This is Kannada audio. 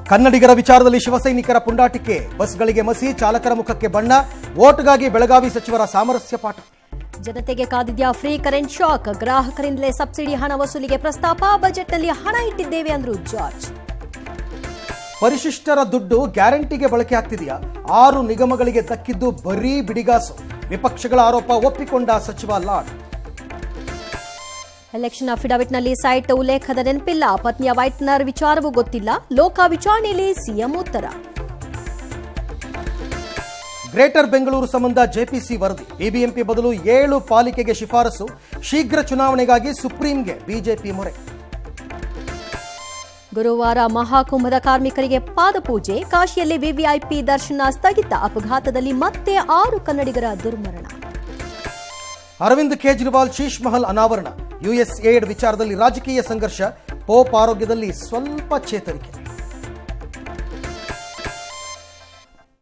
ಕನ್ನಡಿಗರ ವಿಚಾರದಲ್ಲಿ ಶಿವಸೈನಿಕರ ಪುಂಡಾಟಿಕೆ, ಬಸ್ಗಳಿಗೆ ಮಸಿ, ಚಾಲಕರ ಮುಖಕ್ಕೆ ಬಣ್ಣ, ವೋಟ್ಗಾಗಿ ಬೆಳಗಾವಿ ಸಚಿವರ ಸಾಮರಸ್ಯ ಪಾಠ. ಜನತೆಗೆ ಕಾದಿದ್ಯಾ ಫ್ರೀ ಕರೆಂಟ್ ಶಾಕ್, ಗ್ರಾಹಕರಿಂದಲೇ ಸಬ್ಸಿಡಿ ಹಣ ವಸೂಲಿಗೆ ಪ್ರಸ್ತಾಪ, ಬಜೆಟ್ನಲ್ಲಿ ಹಣ ಇಟ್ಟಿದ್ದೇವೆ ಅಂದ್ರು ಜಾರ್ಜ್. ಪರಿಶಿಷ್ಟರ ದುಡ್ಡು ಗ್ಯಾರಂಟಿಗೆ ಬಳಕೆ ಆಗ್ತಿದೆಯಾ? 6 ನಿಗಮಗಳಿಗೆ ದಕ್ಕಿದ್ದು ಬರೀ ಬಿಡಿಗಾಸು, ವಿಪಕ್ಷಗಳ ಆರೋಪ ಒಪ್ಪಿಕೊಂಡ ಸಚಿವ ಲಾಡ್. ಎಲೆಕ್ಷನ್ ಅಫಿಡವಿಟ್ನಲ್ಲಿ ಸೈಟ್ ಉಲ್ಲೇಖದ ನೆನಪಿಲ್ಲ, ಪತ್ನಿಯ ವೈಟ್ನರ್ ವಿಚಾರವೂ ಗೊತ್ತಿಲ್ಲ, ಲೋಕ ವಿಚಾರಣೆಯಲ್ಲಿ ಸಿಎಂ ಉತ್ತರ. ಗ್ರೇಟರ್ ಬೆಂಗಳೂರು ಸಂಬಂಧ ಜೆಪಿಸಿ ವರದಿ, ಬಿಬಿಎಂಪಿ ಬದಲು 7 ಪಾಲಿಕೆಗೆ ಶಿಫಾರಸು, ಶೀಘ್ರ ಚುನಾವಣೆಗಾಗಿ ಸುಪ್ರೀಂಗೆ ಬಿಜೆಪಿ ಮೊರೆ. ಗುರುವಾರ ಮಹಾಕುಂಭದ ಕಾರ್ಮಿಕರಿಗೆ ಪಾದಪೂಜೆ, ಕಾಶಿಯಲ್ಲಿ ವಿವಿಐಪಿ ದರ್ಶನ ಸ್ಥಗಿತ, ಅಪಘಾತದಲ್ಲಿ ಮತ್ತೆ 6 ಕನ್ನಡಿಗರ ದುರ್ಮರಣ. ಅರವಿಂದ್ ಕೇಜ್ರಿವಾಲ್ ಶೀಶ್ ಮಹಲ್ ಅನಾವರಣ, ಯುಎಸ್ ಏಡ್ ವಿಚಾರದಲ್ಲಿ ರಾಜಕೀಯ ಸಂಘರ್ಷ, ಪೋಪ್ ಆರೋಗ್ಯದಲ್ಲಿ ಸ್ವಲ್ಪ ಚೇತರಿಕೆ.